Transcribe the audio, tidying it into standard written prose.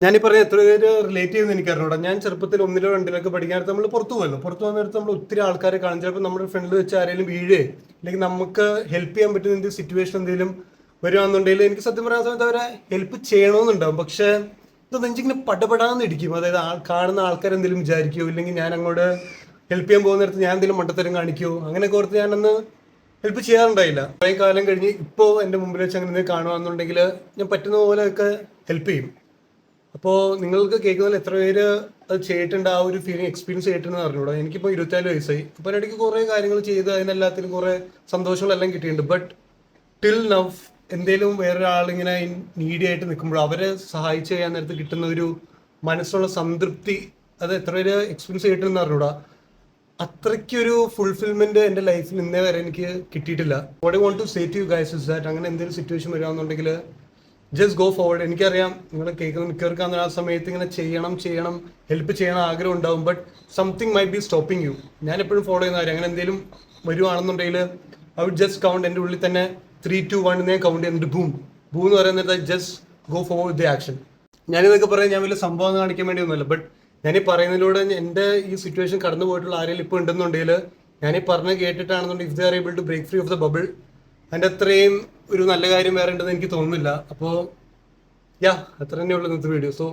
ഞാനീ പറഞ്ഞ എത്ര പേര് റിലേറ്റ് ചെയ്യുന്ന എനിക്കറിഞ്ഞൂടാ. ഞാൻ ചെറുപ്പത്തിൽ ഒന്നിലോ രണ്ടിലൊക്കെ പഠിക്കാനായിട്ട് നമ്മൾ പുറത്തു പോയല്ലോ. പുറത്തു പോകുന്നിടത്ത് നമ്മൾ ഒത്തിരി ആൾക്കാരെ കാണും. ചിലപ്പോൾ നമ്മുടെ ഫ്രണ്ടിൽ വെച്ച് ആരെങ്കിലും വീഴേ അല്ലെങ്കിൽ നമുക്ക് ഹെൽപ്പ് ചെയ്യാൻ പറ്റുന്ന എന്തെങ്കിലും സിറ്റുവേഷൻ എന്തെങ്കിലും വരുവാണെന്നുണ്ടെങ്കിൽ എനിക്ക് സത്യം പറയാൻ സമയത്ത് അവരെ ഹെൽപ്പ് ചെയ്യണമെന്നുണ്ടാവും. പക്ഷേ ഇത് നെഞ്ചിങ്ങനെ പടപെടാന്ന് ഇടിക്കും. അതായത് കാണുന്ന ആൾക്കാർ എന്തെങ്കിലും വിചാരിക്കുമോ, ഇല്ലെങ്കിൽ ഞാൻ അങ്ങോട്ട് ഹെൽപ്പ് ചെയ്യാൻ പോകുന്നിടത്ത് ഞാൻ എന്തെങ്കിലും മണ്ടത്തരം കാണിക്കുമോ, അങ്ങനെയൊക്കെ ഓർത്ത് ഞാനന്ന് ഹെൽപ്പ് ചെയ്യാറുണ്ടായില്ല. കുറേ കാലം കഴിഞ്ഞ് ഇപ്പോൾ എൻ്റെ മുമ്പിൽ വെച്ച് അങ്ങനെ എന്തെങ്കിലും കാണുകയാണെന്നുണ്ടെങ്കിൽ ഞാൻ പറ്റുന്ന പോലെയൊക്കെ ഹെൽപ്പ് ചെയ്യും. അപ്പോൾ നിങ്ങൾക്ക് കേൾക്കുന്നതിൽ എത്ര പേര് അത് ചെയ്തിട്ടുണ്ട്, ആ ഒരു ഫീലിംഗ് എക്സ്പീരിയൻസ് ചെയ്തിട്ടുണ്ടെന്ന് അറിഞ്ഞൂടാ. എനിക്കിപ്പോൾ 24 വയസ്സായി. അപ്പോൾ ഇടയ്ക്ക് കുറേ കാര്യങ്ങൾ ചെയ്ത് അതിനെല്ലാത്തിനും കുറേ സന്തോഷങ്ങളെല്ലാം കിട്ടിയിട്ടുണ്ട്. ബട്ട് ടിൽ നവ് എന്തേലും വേറൊരാളിങ്ങനെ നീഡി ആയിട്ട് നിൽക്കുമ്പോൾ അവരെ സഹായിച്ച് ചെയ്യാൻ നേരത്ത് കിട്ടുന്ന ഒരു മനസ്സിലുള്ള സംതൃപ്തി, അത് എത്ര പേര് എക്സ്പീരിയൻസ് ചെയ്തിട്ടുണ്ടെന്ന് അറിഞ്ഞൂടാ. അത്രയ്ക്കൊരു ഫുൾഫിൽമെന്റ് എൻ്റെ ലൈഫിൽ ഇന്നേ വരെ എനിക്ക് കിട്ടിയിട്ടില്ല. What I want to say to you guys is that അങ്ങനെ എന്തെങ്കിലും സിറ്റുവേഷൻ വരികയാണെന്നുണ്ടെങ്കിൽ ജസ്റ്റ് ഗോ ഫോർവേഡ്. എനിക്കറിയാം നിങ്ങൾ കേൾക്കുന്ന മിക്കവർക്കാണ് ആ സമയത്ത് ഇങ്ങനെ ചെയ്യണം ഹെൽപ്പ് ചെയ്യണം ആഗ്രഹം ഉണ്ടാവും. But something might be stopping you. ഞാൻ എപ്പോഴും ഫോളോ ചെയ്യുന്ന കാര്യം, അങ്ങനെ എന്തെങ്കിലും വരുവാണെന്നുണ്ടെങ്കിൽ ഐ വുഡ് ജസ്റ്റ് കൗണ്ട്. എൻ്റെ ഉള്ളിൽ തന്നെ 3, 2, 1 ഞാൻ കൗണ്ട് ചെയ്യുന്നുണ്ട്. ബൂം എന്ന് പറയുന്നത് just go forward the action. ഞാനിതൊക്കെ പറയാൻ ഞാൻ വലിയ സംഭവം കാണിക്കാൻ വേണ്ടി ഒന്നുമല്ല. ബട്ട് ഞാനീ പറയുന്നതിലൂടെ എൻ്റെ ഈ സിറ്റുവേഷൻ കടന്നു പോയിട്ടുള്ള ആരെങ്കിലും ഇപ്പോൾ ഉണ്ടെന്നുണ്ടെങ്കിൽ ഞാനീ പറഞ്ഞ് കേട്ടിട്ടാണെന്നുണ്ടെങ്കിൽ if they are able to break free of the bubble, അതിൻ്റെ അത്രയും ഒരു നല്ല കാര്യം വേറെ ഉണ്ടെന്ന് എനിക്ക് തോന്നുന്നില്ല. അപ്പോൾ അത്ര തന്നെയുള്ളൂ ഇന്നത്തെ വീഡിയോ. സോ